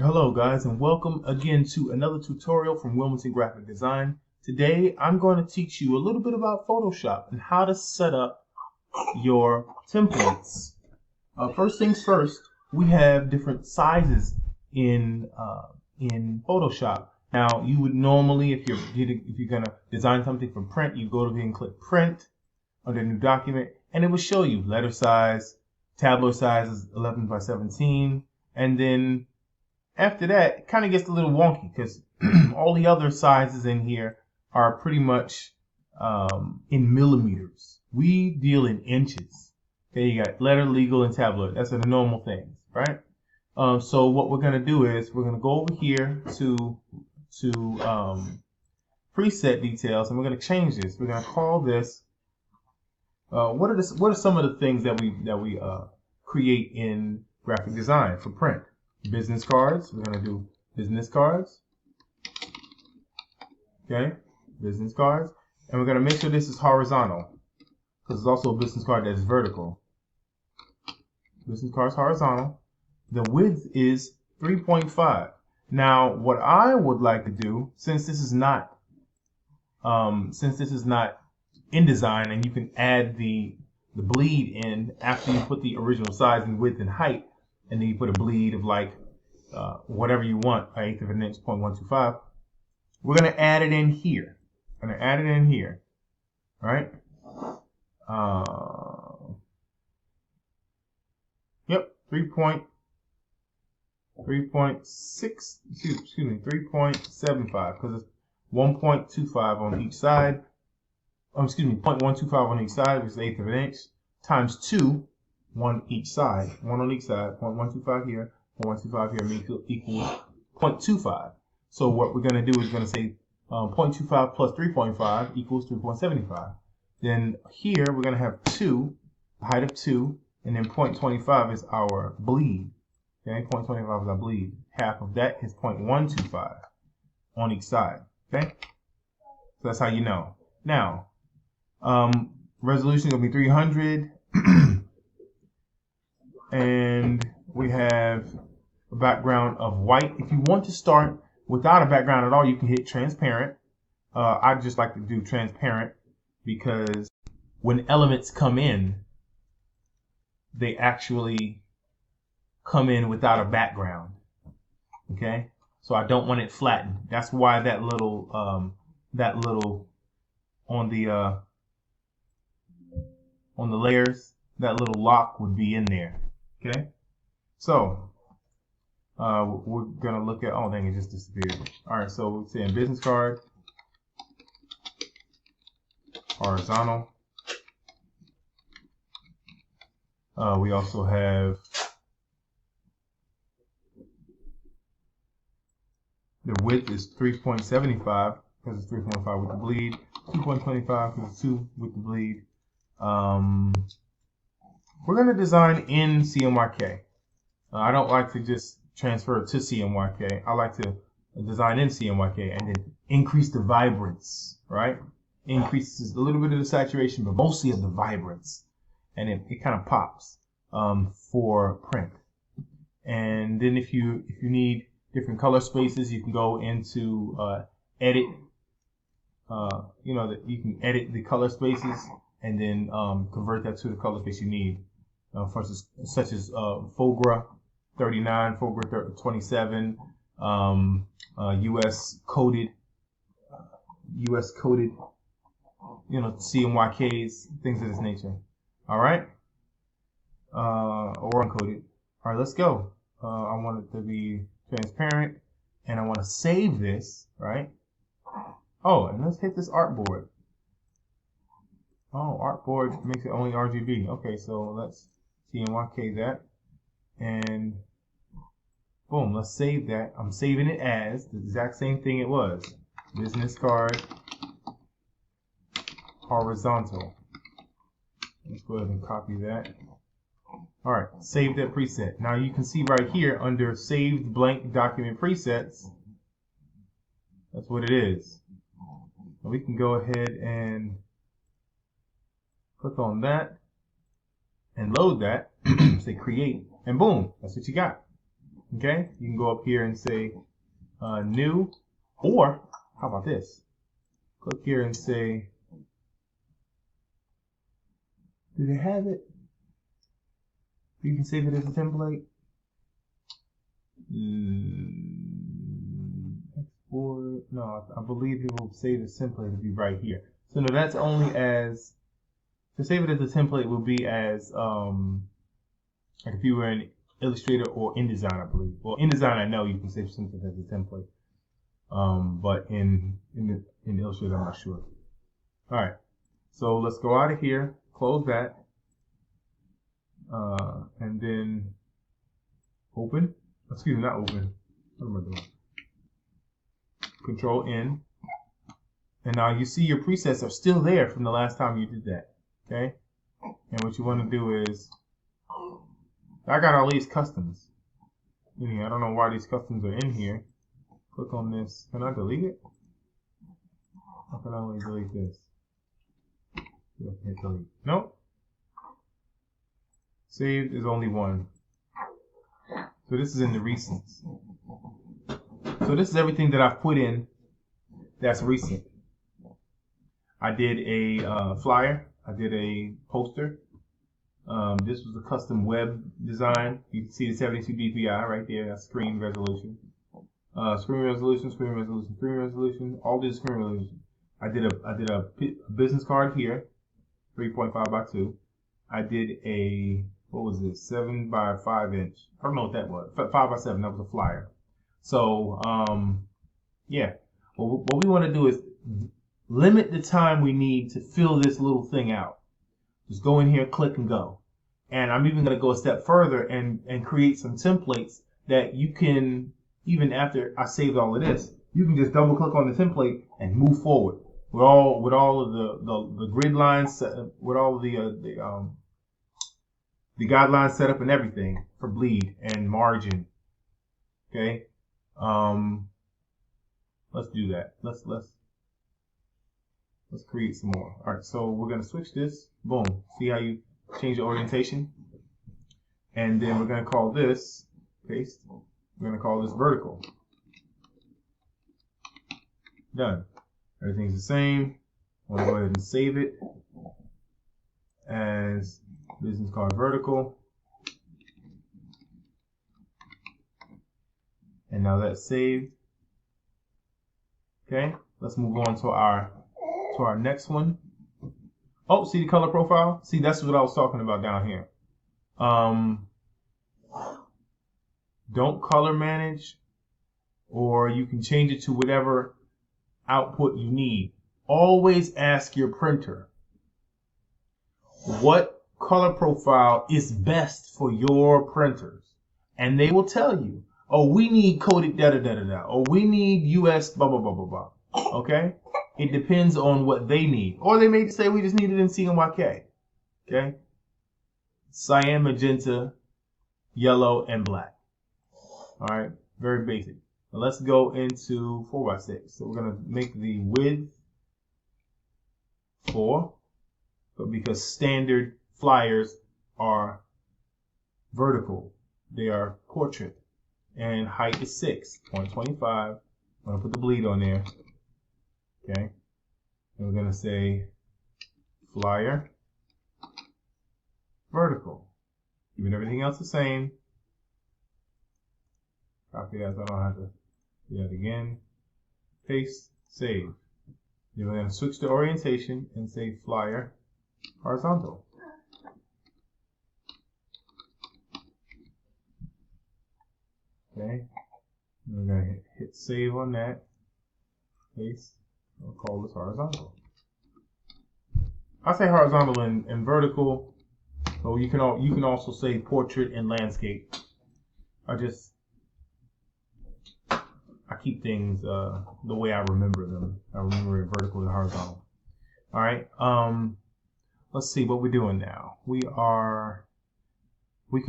Hello guys, and welcome again to another tutorial from Wilmington Graphic Design. Today I'm going to teach you a little bit about Photoshop and how to set up your templates. First things first, we have different sizes in Photoshop. Now you would normally, if you're going to design something for print, you go to here and click Print under New Document, and it will show you letter size, tabloid size is 11 by 17, and then after that, it kind of gets a little wonky because all the other sizes in here are pretty much in millimeters. We deal in inches. Okay, you got letter, legal, and tabloid. That's the normal things, right? So what we're going to do is we're going to go over here to preset details, and we're going to change this. We're going to call this. What are some of the things that we create in graphic design for print? Business cards. We're going to do business cards. Okay, business cards. And we're going to make sure this is horizontal because there's also a business card that's vertical. Business card's horizontal. The width is 3.5. Now, what I would like to do, since this is not InDesign, and you can add the bleed in after you put the original size and width and height, and then you put a bleed of like whatever you want, 1/8 of an inch, 0.125. We're going to add it in here. I'm going to add it in here. All right. Yep, 3.6. Excuse me, 3.75 because it's 1.25 on each side. Oh, excuse me, 0.125 on each side, which is 1/8 of an inch, times 2. One each side, one on each side, 0.125 here, 0.125 here, equals 0.25. So what we're going to do is going to say 0.25 plus 3.5 equals 3.75. Then here we're going to have 2, the height of 2, and then 0.25 is our bleed. Okay, 0.25 is our bleed. Half of that is 0.125 on each side. Okay, so that's how you know. Now, resolution is going to be 300. And we have a background of white. If you want to start without a background at all, you can hit transparent. I just like to do transparent because when elements come in, they actually come in without a background. Okay, so I don't want it flattened. That's why that little on the layers, that little lock would be in there. Okay, so we're gonna look at. Oh, dang, it just disappeared. All right, so we're saying business card, horizontal. We also have the width is 3.75 because it's 3.5 with the bleed, 2.25 because it's 2 with the bleed. We're going to design in CMYK. I don't like to just transfer it to CMYK. I like to design in CMYK and then increase the vibrance, right? Increases a little bit of the saturation, but mostly of the vibrance. And it kind of pops for print. And then if you need different color spaces, you can go into edit. You can edit the color spaces and then convert that to the color space you need. Such as Fogra 39, Fogra 27, US coded, CMYKs, things of this nature. All right, or uncoded. All right, let's go. I want it to be transparent, and I want to save this, right? Oh, and let's hit this artboard. Oh, artboard makes it only RGB. Okay, so let's CMYK that, and boom, let's save that. I'm saving it as the exact same thing it was. Business card, horizontal. Let's go ahead and copy that. All right, save that preset. Now you can see right here under saved blank document presets, that's what it is. We can go ahead and click on that and load that, say create, and boom, that's what you got. Okay, you can go up here and say new, or how about this? Click here and say, do they have it? You can save it as a template. Export. No, I believe it will save as template to be right here. So no, that's only as to save it as a template will be as like if you were in Illustrator or InDesign, I believe. Well, InDesign I know you can save something as a template. But in Illustrator I'm not sure. All right. So let's go out of here, close that, and then open. Excuse me, not open. What am I doing? Control N. And now you see your presets are still there from the last time you did that. Okay? And what you want to do is, I got all these customs in here. I don't know why these customs are in here. Click on this. Can I delete it? Or can I only delete this? Hit delete. Nope. Saved is only one. So this is in the recents. So this is everything that I've put in that's recent. I did a flyer. I did a poster. This was a custom web design. You can see the 72 dpi right there. That's screen resolution. Screen resolution, screen resolution, screen resolution. All this screen resolution. I did a business card here, 3.5 by 2. I did a, what was this, 7 by 5 inch. I don't know what that was. 5 by 7. That was a flyer. So yeah. Well, what we want to do is limit the time we need to fill this little thing out. Just go in here, click and go. And I'm even going to go a step further and create some templates that you can, even after I saved all of this, you can just double click on the template and move forward with all of the grid lines, with all of the guidelines set up and everything for bleed and margin. Okay. Let's do that. Let's create some more. All right, so we're gonna switch this. Boom. See how you change the orientation? And then we're gonna call this paste. We're gonna call this vertical. Done. Everything's the same. I'm gonna go ahead and save it as business card vertical. And now that's saved. Okay, let's move on to our next one. Oh, see the color profile? See, that's what I was talking about down here. Don't color manage, or you can change it to whatever output you need. Always ask your printer what color profile is best for your printers, and they will tell you, oh, we need coded da da da da da, or we need US blah blah blah blah blah. Okay, it depends on what they need, or they may say we just need it in CMYK. Okay, cyan, magenta, yellow, and black. All right, very basic. Now let's go into 4x6. So we're gonna make the width 4, but because standard flyers are vertical, they are portrait, and height is 6, 0.25. I'm gonna put the bleed on there. Okay, and we're gonna say flyer vertical, keeping everything else the same. Copy that so I don't have to do that again. Paste, save. Then we're going to switch the orientation and say flyer horizontal. Okay. We're going to hit save on that. Paste. We'll call this horizontal. I say horizontal and vertical. So you can also say portrait and landscape. I keep things the way I remember them. I remember it vertical and horizontal. All right. Let's see what we're doing now. We can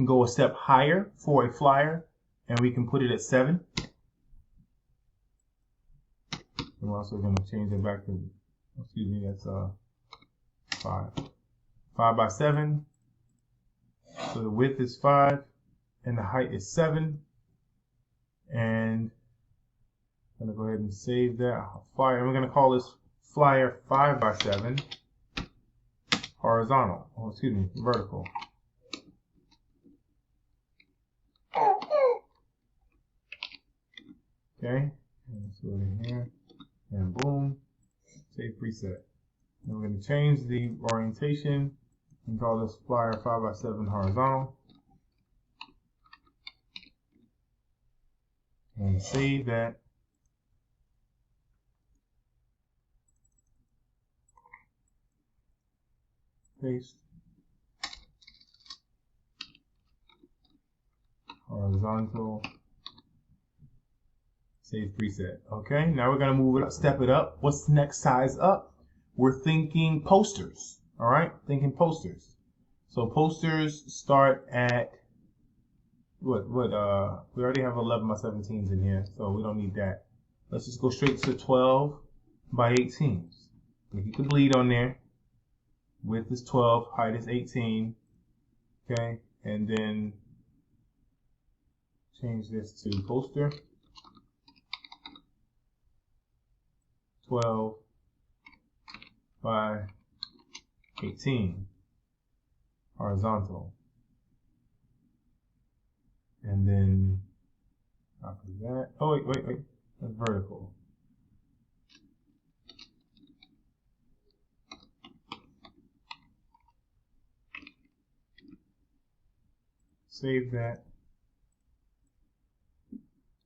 go a step higher for a flyer, and we can put it at 7. And we're also going to change it back to, excuse me, that's 5. 5 by 7. So the width is 5, and the height is 7. and save that flyer. And we're going to call this flyer 5x7 horizontal. Oh, excuse me, vertical. Okay, and let's go in here, and boom, save preset. Then we're going to change the orientation and call this flyer 5x7 horizontal. And save that. Paste. Horizontal. Save preset. Okay, now we're going to move it up, step it up. What's the next size up? We're thinking posters. All right, thinking posters. So posters start at we already have 11x17s in here, so we don't need that. Let's just go straight to 12x18s. We keep the bleed on there. Width is 12, height is 18. Okay, and then change this to poster 12 by 18 horizontal. And then after that, oh wait, that's vertical. Save that,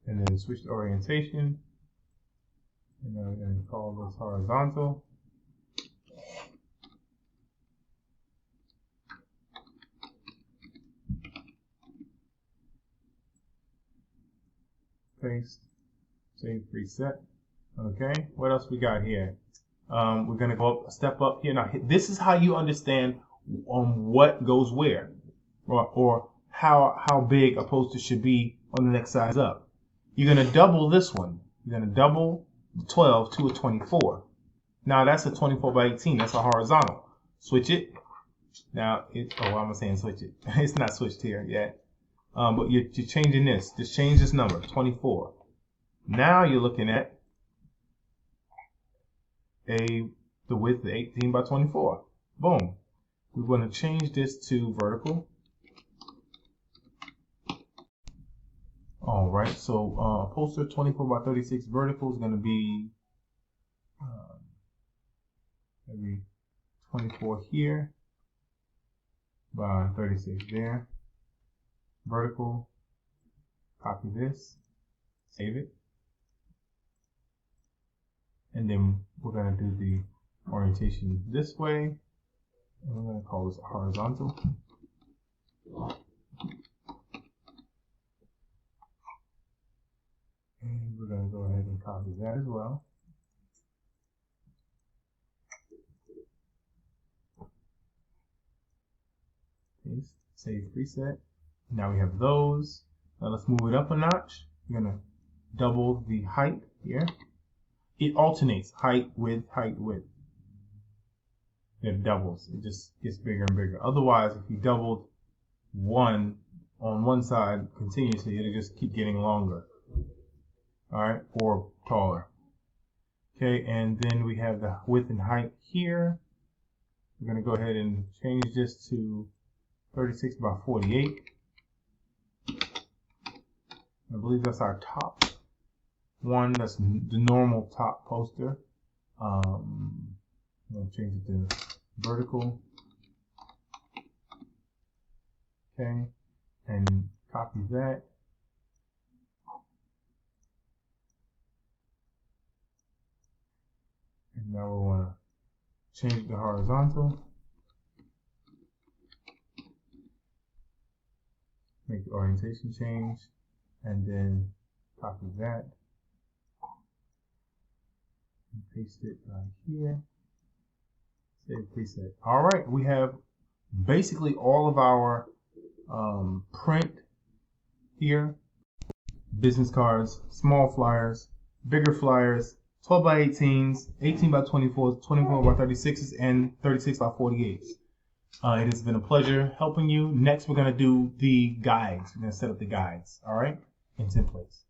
and then switch the orientation. And now we're going to call this horizontal. Paste, save preset. Okay, what else we got here? We're going to go up, step up here. Now, this is how you understand what goes where, or how big a poster should be on the next size up. You're going to double this one. You're going to double the 12 to a 24. Now that's a 24 by 18. That's a horizontal. Switch it. Now I'm saying switch it. It's not switched here yet. But you're changing this. Just change this number, 24. Now you're looking at the width of 18 by 24. Boom. We're going to change this to vertical. All right. So poster 24 by 36 vertical is going to be maybe 24 here by 36 there. Vertical, copy this, save it, and then we're going to do the orientation this way, and we're going to call this horizontal. And we're going to go ahead and copy that as well. Paste, save preset. Now we have those. Now let's move it up a notch. We're going to double the height here. It alternates height, width, height, width. It doubles. It just gets bigger and bigger. Otherwise, if you doubled one on one side continuously, it'll just keep getting longer. All right, or taller. Okay, and then we have the width and height here. We're going to go ahead and change this to 36 by 48. I believe that's our top one. That's the normal top poster. I'm going to change it to vertical. Okay, and copy that. And now we want to change the horizontal. Make the orientation change. And then copy that and paste it right here. Save preset. All right, we have basically all of our print here: business cards, small flyers, bigger flyers, 12 by 18s, 18 by 24s, 24 by 36s, and 36 by 48s. It has been a pleasure helping you. Next, we're going to do the guides. We're going to set up the guides, all right, in templates.